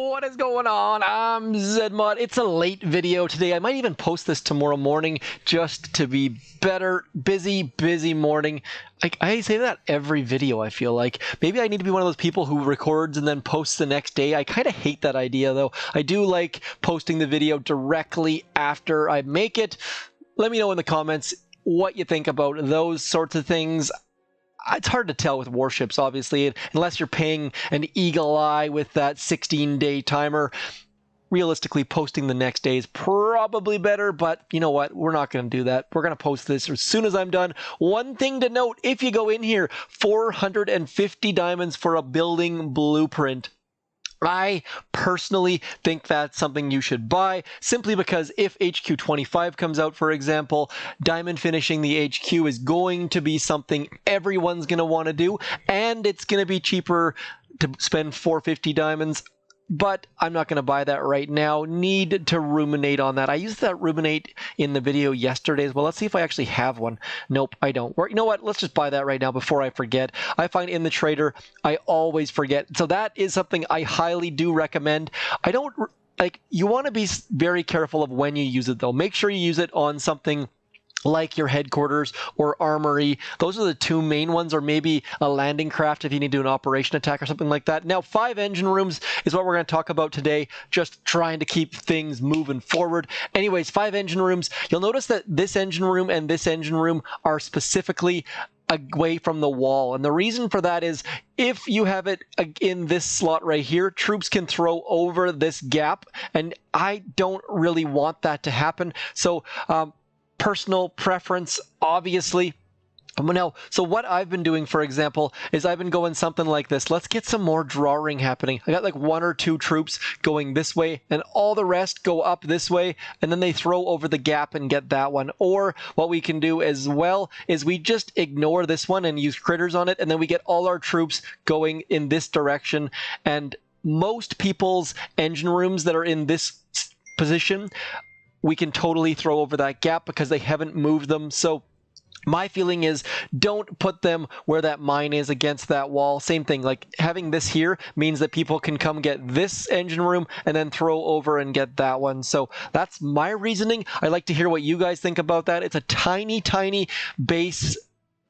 What is going on? I'm ZMOT. It's a late video today. I might even post this tomorrow morning just to be better. Busy morning. I say that every video, I feel like. Maybe I need to be one of those people who records and then posts the next day. I kind of hate that idea, though. I do like posting the video directly after I make it. Let me know in the comments what you think about those sorts of things. It's hard to tell with warships, obviously, unless you're paying an eagle eye with that 16-day timer. Realistically, posting the next day is probably better, but you know what? We're not going to do that. We're going to post this as soon as I'm done. One thing to note, if you go in here, 450 diamonds for a building blueprint. I personally think that's something you should buy, simply because if HQ 25 comes out, for example, diamond finishing the HQ is going to be something everyone's going to want to do, and it's going to be cheaper to spend 450 diamonds. But I'm not going to buy that right now. Need to ruminate on that. I used that ruminate in the video yesterday as well. Let's see if I actually have one. Nope, I don't. You know what? Let's just buy that right now before I forget. I find in the trader, I always forget. So that is something I highly do recommend. I don't, like, you want to be very careful of when you use it, though. Make sure you use it on something like your headquarters or armory. Those are the two main ones, or maybe a landing craft if you need to do an operation attack or something like that. Now, 5 engine rooms is what we're going to talk about today, just trying to keep things moving forward. Anyways, 5 engine rooms. You'll notice that this engine room and this engine room are specifically away from the wall, and the reason for that is if you have it in this slot right here, troops can throw over this gap, and I don't really want that to happen. So personal preference, obviously. Now, so what I've been doing, for example, is I've been going something like this. Let's get some more drawing happening. I got like 1 or 2 troops going this way, and all the rest go up this way, and then they throw over the gap and get that one. Or what we can do as well is we just ignore this one and use critters on it, and then we get all our troops going in this direction. And most people's engine rooms that are in this position, we can totally throw over that gap because they haven't moved them. So my feeling is don't put them where that mine is against that wall. Same thing, like having this here means that people can come get this engine room and then throw over and get that one. So that's my reasoning. I'd like to hear what you guys think about that. It's a tiny base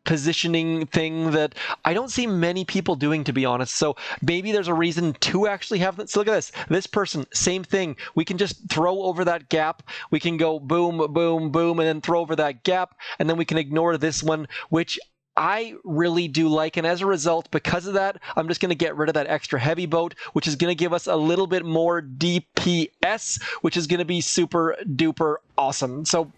positioning thing that I don't see many people doing, to be honest. So maybe there's a reason to actually have that. So look at this. This person, same thing. We can just throw over that gap. We can go boom, boom, boom, and then throw over that gap. And then we can ignore this one, which I really do like. And as a result, because of that, I'm just going to get rid of that extra heavy boat, which is going to give us a little bit more DPS, which is going to be super duper awesome. So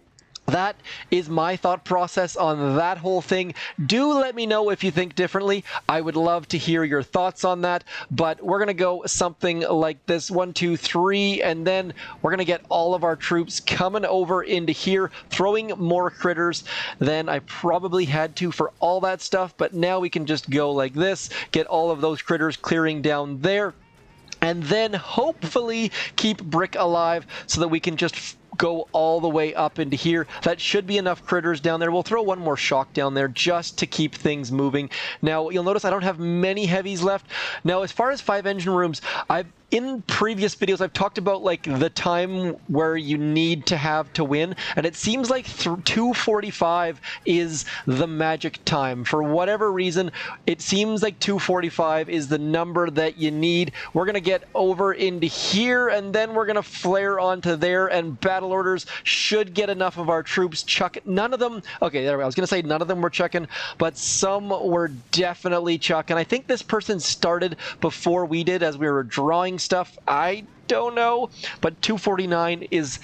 that is my thought process on that whole thing. Do let me know if you think differently. I would love to hear your thoughts on that. But we're going to go something like this. 1, 2, 3. And then we're going to get all of our troops coming over into here, throwing more critters than I probably had to for all that stuff. But now we can just go like this, get all of those critters clearing down there, and then hopefully keep Brick alive so that we can just go all the way up into here. That should be enough critters down there. We'll throw one more shock down there just to keep things moving. Now, you'll notice I don't have many heavies left. Now, as far as 5 engine rooms, in previous videos, I've talked about like the time where you need to have to win, and it seems like 245 is the magic time. For whatever reason, it seems like 245 is the number that you need. We're going to get over into here, and then we're going to flare onto there, and battle orders should get enough of our troops chucking. None of them, okay, there we go. I was going to say none of them were chucking, but some were definitely chucking. I think this person started before we did as we were drawing stuff. I don't know, but 249 is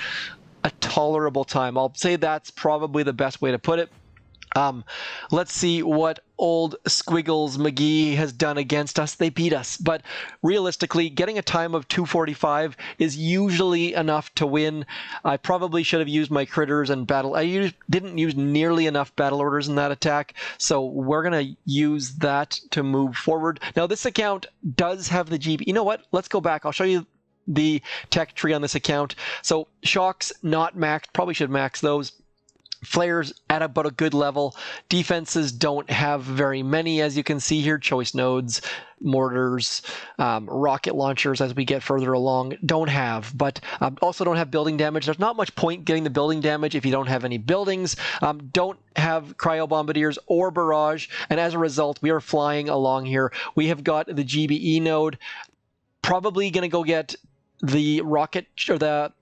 a tolerable time. I'll say that's probably the best way to put it. Let's see what old Squiggles McGee has done against us. They beat us, but realistically, getting a time of 245 is usually enough to win. I probably should have used my critters and battle. I didn't use nearly enough battle orders in that attack, so we're going to use that to move forward. Now, this account does have the GB. You know what? Let's go back. I'll show you the tech tree on this account. So shocks not maxed. Probably should max those. Flares at about a good level. Defenses don't have very many, as you can see here. Choice nodes, mortars, rocket launchers as we get further along don't have, but also don't have building damage. There's not much point getting the building damage if you don't have any buildings. Don't have cryo bombardiers or barrage, and as a result, we are flying along here. We have got the GBE node, probably going to go get the rocket, or the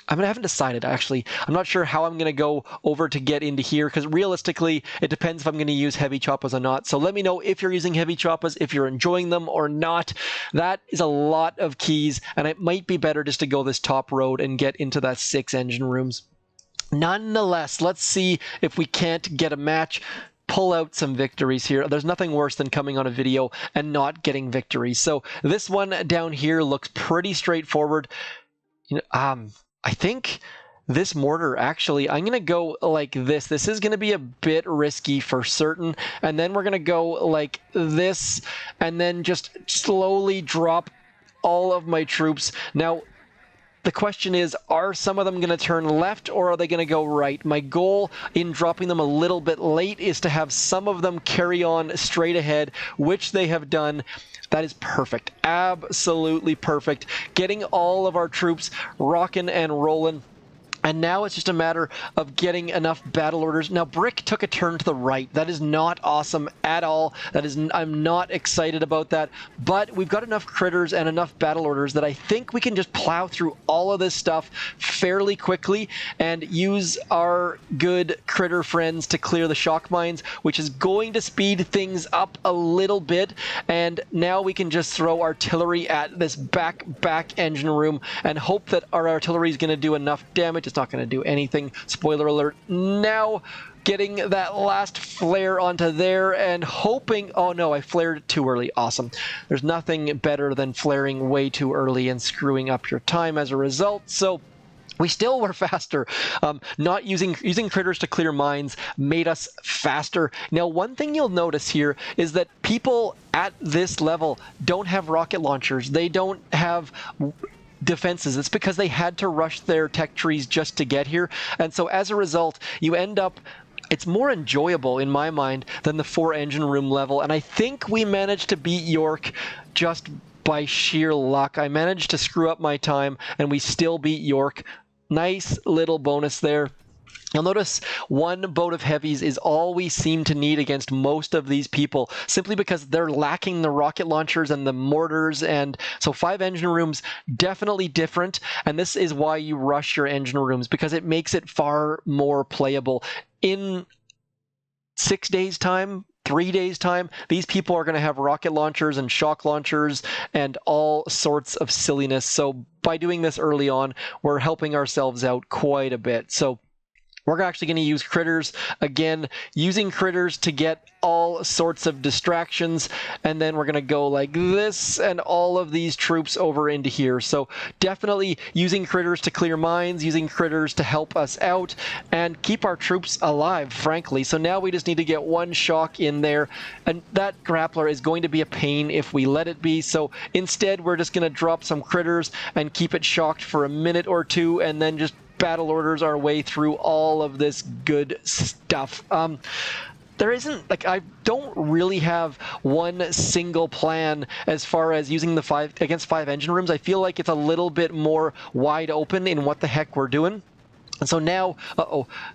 I haven't decided, actually. I'm not sure how I'm going to go over to get into here, because realistically, it depends if I'm going to use heavy choppas or not. So let me know if you're using heavy choppas, if you're enjoying them or not. That is a lot of keys, and it might be better just to go this top road and get into that 6 engine rooms. Nonetheless, let's see if we can't get a match. Pull out some victories here. There's nothing worse than coming on a video and not getting victories. So this one down here looks pretty straightforward. I think this mortar, actually, I'm going to go like this. This is going to be a bit risky for certain. And then we're going to go like this and then just slowly drop all of my troops. Now, the question is, are some of them going to turn left or are they going to go right? My goal in dropping them a little bit late is to have some of them carry on straight ahead, which they have done. That is perfect. Absolutely perfect. Getting all of our troops rocking and rolling. And now it's just a matter of getting enough battle orders. Now, Brick took a turn to the right. That is not awesome at all. I'm not excited about that. But we've got enough critters and enough battle orders that I think we can just plow through all of this stuff fairly quickly and use our good critter friends to clear the shock mines, which is going to speed things up a little bit. And now we can just throw artillery at this back engine room and hope that our artillery is going to do enough damage. It's not going to do anything. Spoiler alert. Now getting that last flare onto there and hoping... Oh no, I flared too early. Awesome. There's nothing better than flaring way too early and screwing up your time as a result. So we still were faster. Not using critters to clear mines made us faster. Now, one thing you'll notice here is that people at this level don't have rocket launchers. They don't have defenses. It's because they had to rush their tech trees just to get here. And so as a result, you end up... It's more enjoyable in my mind than the 4 engine room level. And I think we managed to beat York just by sheer luck. I managed to screw up my time and we still beat York. Nice little bonus there. You'll notice 1 boat of heavies is all we seem to need against most of these people, simply because they're lacking the rocket launchers and the mortars. And so 5 engine rooms, definitely different. And this is why you rush your engine rooms, because it makes it far more playable. In 6 days' time, 3 days' time, these people are going to have rocket launchers and shock launchers and all sorts of silliness. So by doing this early on, we're helping ourselves out quite a bit. So we're actually going to use critters. Again, using critters to get all sorts of distractions. And then we're going to go like this and all of these troops over into here. So definitely using critters to clear mines, using critters to help us out and keep our troops alive, frankly. So now we just need to get 1 shock in there. And that grappler is going to be a pain if we let it be. So instead, we're just going to drop some critters and keep it shocked for a minute or 2 and then just battle orders our way through all of this good stuff. There isn't, like, I don't really have one single plan as far as using the 5 against 5 engine rooms. I feel like it's a little bit more wide open in what the heck we're doing. And so now,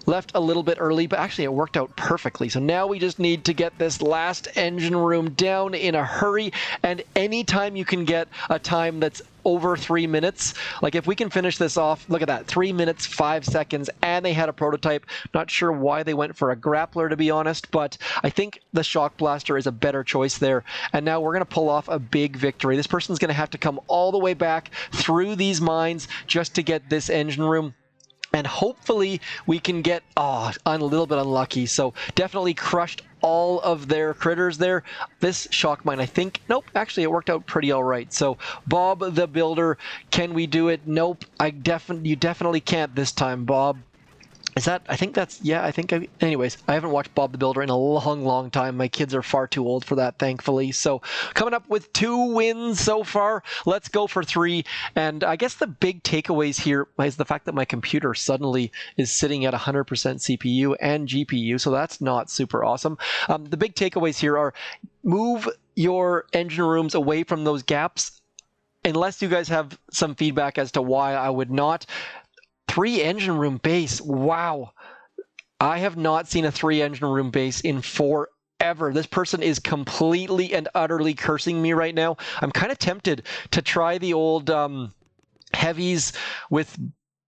left a little bit early, but actually it worked out perfectly. So now we just need to get this last engine room down in a hurry. And anytime you can get a time that's over 3 minutes, like if we can finish this off, look at that, 3 minutes, 5 seconds, and they had a prototype. Not sure why they went for a grappler, to be honest, but I think the shock blaster is a better choice there. And now we're going to pull off a big victory. This person's going to have to come all the way back through these mines just to get this engine room. And hopefully we can get, a little bit unlucky. So definitely crushed all of their critters there. This shock mine, I think, nope, actually it worked out pretty all right. So Bob the Builder, can we do it? Nope, you definitely can't this time, Bob. Is that, I think that's, yeah, I think, anyways, I haven't watched Bob the Builder in a long, long time. My kids are far too old for that, thankfully. So coming up with 2 wins so far. Let's go for 3. And I guess the big takeaways here is the fact that my computer suddenly is sitting at 100% CPU and GPU. So that's not super awesome. The big takeaways here are move your engine rooms away from those gaps. Unless you guys have some feedback as to why I would not. 3 engine room base. Wow. I have not seen a 3 engine room base in forever. This person is completely and utterly cursing me right now. I'm kind of tempted to try the old heavies with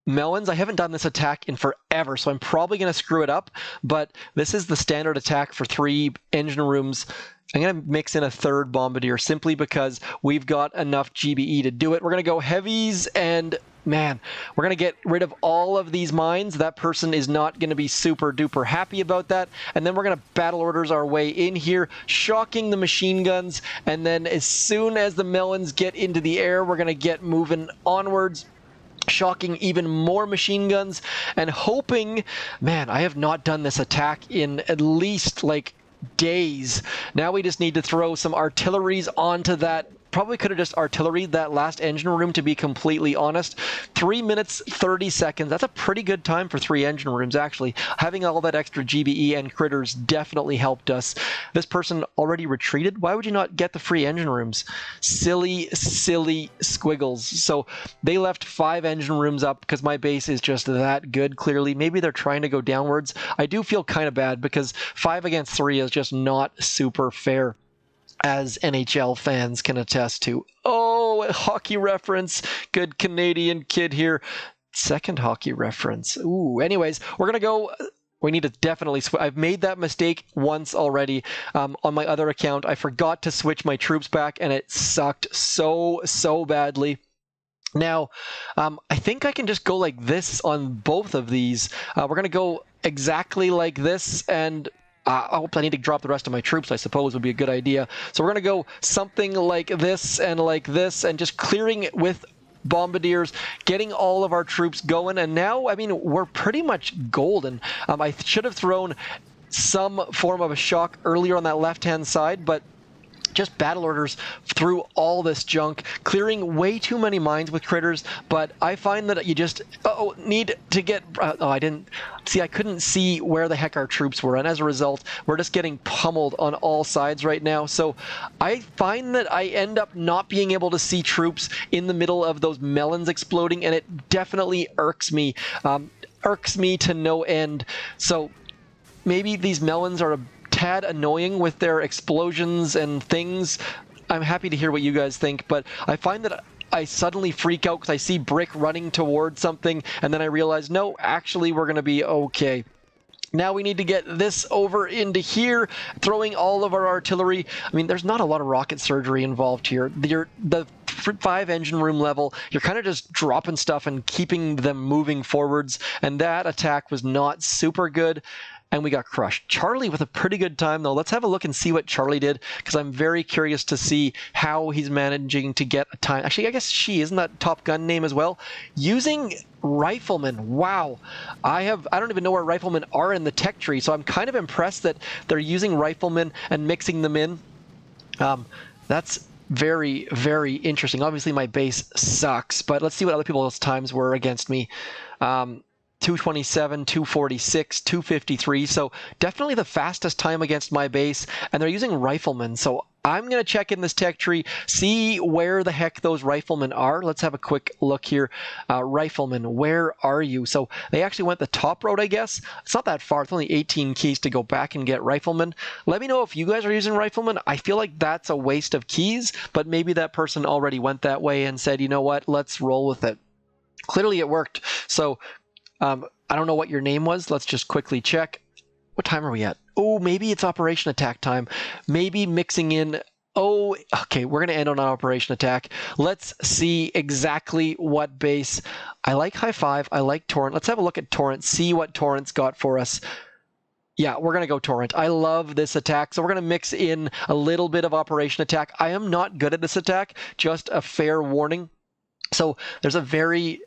melons. I haven't done this attack in forever, so I'm probably going to screw it up. But this is the standard attack for 3 engine rooms. I'm going to mix in a 3rd Bombardier simply because we've got enough GBE to do it. We're going to go heavies and... man, we're going to get rid of all of these mines. That person is not going to be super duper happy about that. And then we're going to battle orders our way in here, shocking the machine guns. And then as soon as the melons get into the air, we're going to get moving onwards, shocking even more machine guns and hoping, man, I have not done this attack in at least like days. Now we just need to throw some artilleries onto that. Probably could have just artillery that last engine room, to be completely honest. 3 minutes, 30 seconds. That's a pretty good time for 3 engine rooms, actually. Having all that extra GBE and critters definitely helped us. This person already retreated. Why would you not get the free engine rooms? Silly, silly squiggles. So they left 5 engine rooms up because my base is just that good, clearly. Maybe they're trying to go downwards. I do feel kind of bad because 5 against 3 is just not super fair, as NHL fans can attest to. Oh, a hockey reference. Good Canadian kid here. 2nd hockey reference. Ooh, anyways, we're going to go... we need to definitely switch. I've made that mistake once already on my other account. I forgot to switch my troops back, and it sucked so badly. Now, I think I can just go like this on both of these. We're going to go exactly like this, and... I hope I need to drop the rest of my troops, I suppose, would be a good idea. So we're going to go something like this, and just clearing it with Bombardiers, getting all of our troops going. And now, I mean, we're pretty much golden. I should have thrown some form of a shock earlier on that left-hand side, but just battle orders through all this junk, clearing way too many mines with critters. But I find that you just need to get... I didn't... see, I couldn't see where the heck our troops were, and as a result, we're just getting pummeled on all sides right now. So I find that I end up not being able to see troops in the middle of those melons exploding, and it definitely irks me. Irks me to no end. So maybe these melons are a tad annoying with their explosions and things. I'm happy to hear what you guys think, but I find that I suddenly freak out because I see Brick running towards something, and then I realize, no, actually, we're going to be okay. Now we need to get this over into here, throwing all of our artillery. I mean, there's not a lot of rocket surgery involved here. The 5 engine room level, you're kind of just dropping stuff and keeping them moving forwards, and that attack was not super good. And we got crushed. Charlie with a pretty good time, though. Let's have a look and see what Charlie did, because I'm very curious to see how he's managing to get a time. Actually, I guess isn't that Top Gun name as well? Using riflemen. Wow. I don't even know where riflemen are in the tech tree, so I'm kind of impressed that they're using riflemen and mixing them in. That's very, very interesting. Obviously, my base sucks, but let's see what other people's times were against me. 227, 246, 253. So definitely the fastest time against my base, and they're using riflemen. So I'm going to check in this tech tree, see where the heck those riflemen are. Let's have a quick look here. Riflemen, where are you? So they actually went the top road, I guess. It's not that far. It's only 18 keys to go back and get riflemen. Let me know if you guys are using riflemen. I feel like that's a waste of keys, but maybe that person already went that way and said, you know what, let's roll with it. Clearly it worked. So I don't know what your name was. Let's just quickly check. What time are we at? Oh, maybe it's Operation Attack time. Maybe mixing in... oh, okay, we're going to end on an Operation Attack. Let's see exactly what base. I like High Five. I like Torrent. Let's have a look at Torrent, see what Torrent's got for us. Yeah, we're going to go Torrent. I love this attack, so we're going to mix in a little bit of Operation Attack. I am not good at this attack, just a fair warning. So there's a very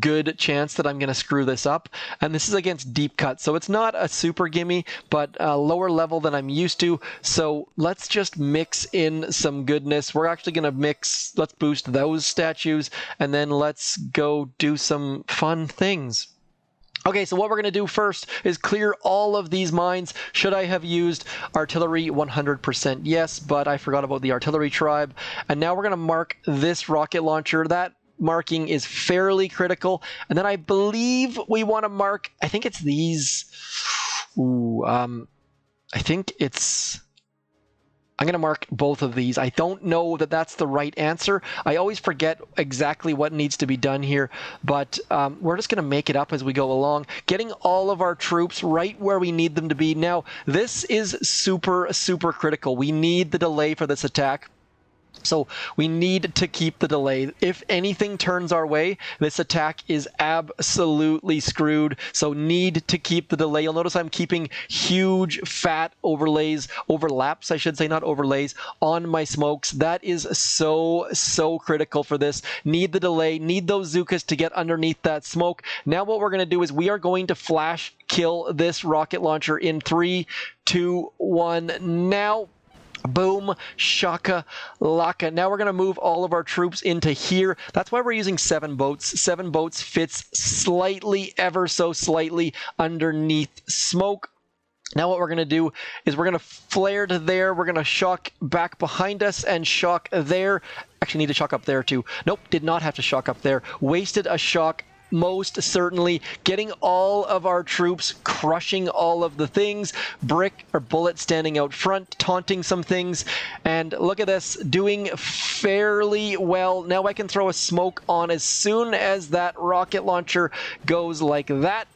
good chance that I'm going to screw this up. And this is against deep cut, so it's not a super gimme, but a lower level than I'm used to. So let's just mix in some goodness. We're actually going to let's boost those statues, and then let's go do some fun things. Okay, so what we're going to do first is clear all of these mines. Should I have used artillery? 100% yes, but I forgot about the artillery tribe. And now we're going to mark this rocket launcher. That marking is fairly critical. And then I believe we want to mark, I think it's these. I think it's... I'm going to mark both of these. I don't know that that's the right answer. I always forget exactly what needs to be done here, but we're just going to make it up as we go along, getting all of our troops right where we need them to be. Now, this is super, super critical. We need the delay for this attack. So we need to keep the delay. If anything turns our way, this attack is absolutely screwed. So need to keep the delay. You'll notice I'm keeping huge fat overlaps, I should say, not overlays, on my smokes. That is so, so critical for this. Need the delay, need those Zookas to get underneath that smoke. Now what we're going to do is we are going to flash kill this rocket launcher in 3, 2, 1, now. Boom, shaka, laka. Now we're going to move all of our troops into here. That's why we're using 7 boats. 7 boats fits slightly, ever so slightly, underneath smoke. Now what we're going to do is we're going to flare to there. We're going to shock back behind us and shock there. Actually need to shock up there too. Nope, did not have to shock up there. Wasted a shock. Most certainly, getting all of our troops, crushing all of the things, brick or bullet standing out front, taunting some things, and look at this, doing fairly well. Now I can throw a smoke on as soon as that rocket launcher goes like that.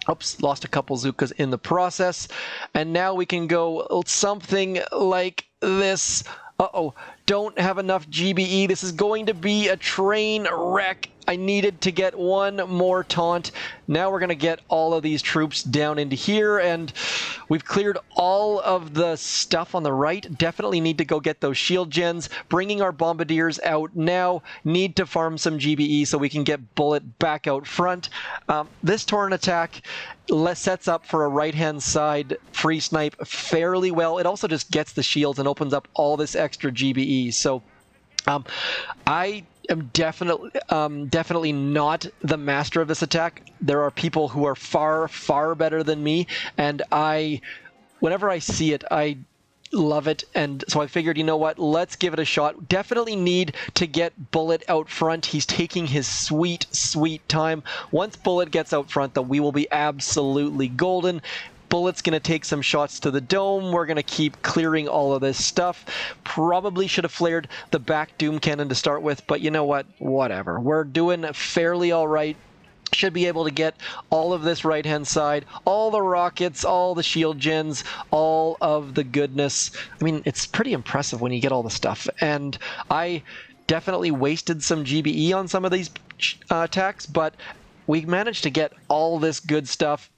Oops, lost a couple Zookas in the process, and now we can go something like this. Uh-oh, don't have enough GBE. This is going to be a train wreck. I needed to get one more taunt. Now we're going to get all of these troops down into here, and we've cleared all of the stuff on the right. Definitely need to go get those shield gens. Bringing our Bombardiers out now. Need to farm some GBE so we can get Bullet back out front. This torrent attack sets up for a right-hand side free snipe fairly well. It also just gets the shields and opens up all this extra GBE. So I am definitely not the master of this attack. There are people who are far, far better than me, and whenever I see it, I love it. And so I figured, you know what, let's give it a shot. Definitely need to get Bullet out front. He's taking his sweet, sweet time. Once Bullet gets out front, though, we will be absolutely golden. Bullet's going to take some shots to the dome. We're going to keep clearing all of this stuff. Probably should have flared the back Doom Cannon to start with, but you know what? Whatever. We're doing fairly all right. Should be able to get all of this right-hand side, all the rockets, all the shield gens, all of the goodness. I mean, it's pretty impressive when you get all the stuff. And I definitely wasted some GBE on some of these attacks, but we managed to get all this good stuff.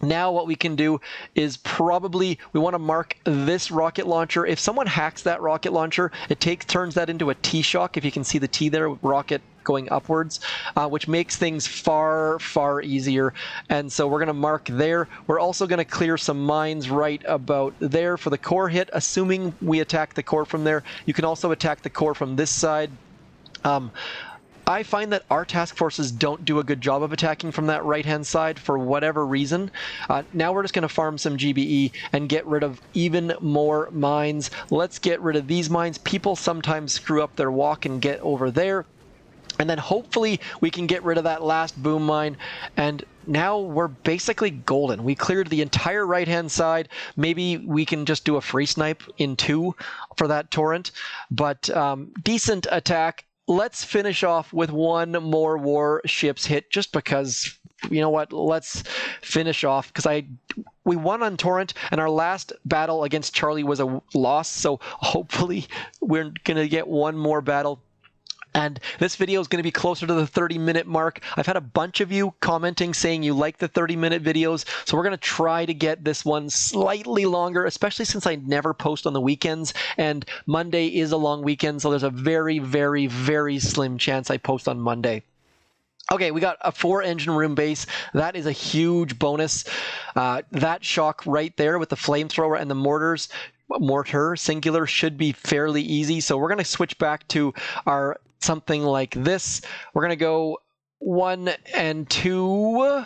Now what we can do is probably, we want to mark this rocket launcher. If someone hacks that rocket launcher, it turns that into a T-shock, if you can see the T there, rocket going upwards, which makes things far, far easier. And so we're going to mark there. We're also going to clear some mines right about there for the core hit, assuming we attack the core from there. You can also attack the core from this side. I find that our task forces don't do a good job of attacking from that right-hand side for whatever reason. Now we're just going to farm some GBE and get rid of even more mines. Let's get rid of these mines. People sometimes screw up their walk and get over there. And then hopefully we can get rid of that last boom mine. And now we're basically golden. We cleared the entire right-hand side. Maybe we can just do a free snipe in 2 for that torrent. But decent attack. Let's finish off with one more warships hit, just because, you know what, let's finish off, because we won on torrent, and our last battle against Charlie was a loss, so hopefully we're going to get one more battle. And this video is going to be closer to the 30-minute mark. I've had a bunch of you commenting saying you like the 30-minute videos, so we're going to try to get this one slightly longer, especially since I never post on the weekends, and Monday is a long weekend, so there's a very, very, very slim chance I post on Monday. Okay, we got a 4-engine room base. That is a huge bonus. That shock right there with the flamethrower and the mortar singular should be fairly easy. So we're going to switch back to our something like this. We're going to go 1 and 2.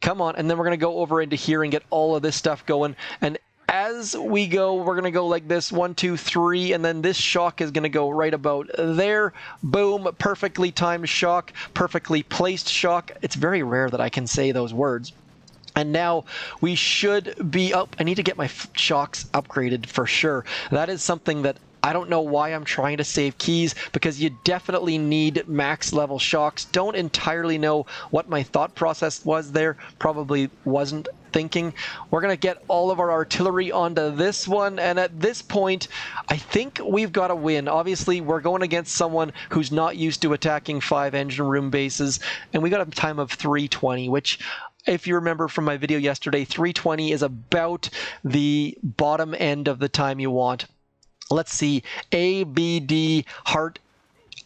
Come on, and then we're going to go over into here and get all of this stuff going. And as we go, we're going to go like this, 1, 2, 3, and then this shock is going to go right about there. Boom, perfectly timed shock, perfectly placed shock. It's very rare that I can say those words. And now we should be up. I need to get my shocks upgraded for sure. That is something that I don't know why I'm trying to save keys, because you definitely need max level shocks. Don't entirely know what my thought process was there. Probably wasn't thinking. We're going to get all of our artillery onto this one, and at this point, I think we've got to win. Obviously, we're going against someone who's not used to attacking 5-engine room bases, and we got a time of 3:20, which, if you remember from my video yesterday, 3:20 is about the bottom end of the time you want. Let's see, A, B, D, Heart.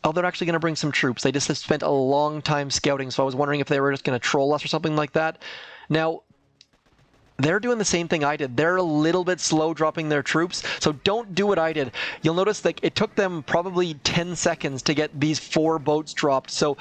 Oh, they're actually going to bring some troops. They just have spent a long time scouting, so I was wondering if they were just going to troll us or something like that. Now, they're doing the same thing I did. They're a little bit slow dropping their troops, so don't do what I did. You'll notice that it took them probably 10 seconds to get these 4 boats dropped, so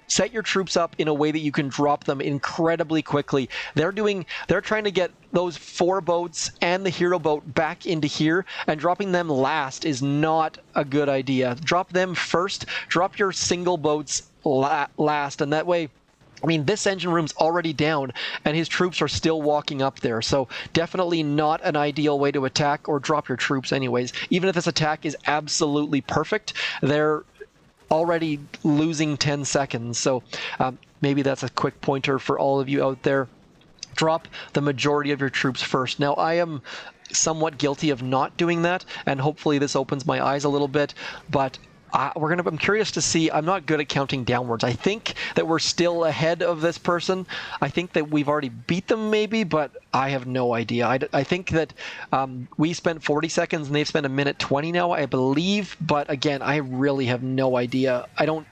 set your troops up in a way that you can drop them incredibly quickly. They're trying to get those 4 boats and the hero boat back into here, and dropping them last is not a good idea. Drop them first, drop your single boats last, and that way, I mean, this engine room's already down, and his troops are still walking up there, so definitely not an ideal way to attack or drop your troops anyways. Even if this attack is absolutely perfect, they're already losing 10 seconds, so maybe that's a quick pointer for all of you out there. Drop the majority of your troops first. Now, I am somewhat guilty of not doing that, and hopefully this opens my eyes a little bit, but I'm curious to see. I'm not good at counting downwards. I think that we're still ahead of this person. I think that we've already beat them maybe, but I have no idea. I think that we spent 40 seconds and they've spent 1:20 now, I believe. But again, I really have no idea. I don't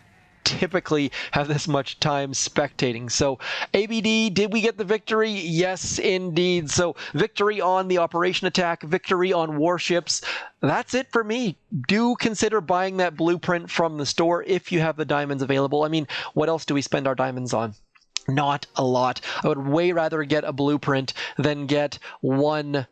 typically have this much time spectating. So ABD, did we get the victory? Yes, indeed. So victory on the operation attack, victory on warships. That's it for me. Do consider buying that blueprint from the store if you have the diamonds available. I mean, what else do we spend our diamonds on? Not a lot. I would way rather get a blueprint than get one.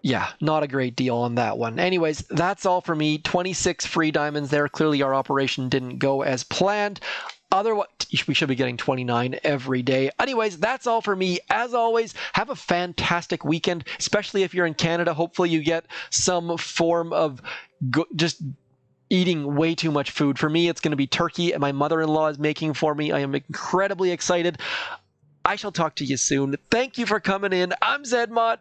Yeah, not a great deal on that one. Anyways, that's all for me. 26 free diamonds there. Clearly our operation didn't go as planned. Otherwise, we should be getting 29 every day. Anyways, that's all for me. As always, have a fantastic weekend, especially if you're in Canada. Hopefully you get some form of just eating way too much food. For me, it's going to be turkey, and my mother-in-law is making for me. I am incredibly excited. I shall talk to you soon. Thank you for coming in. I'm ZMOT.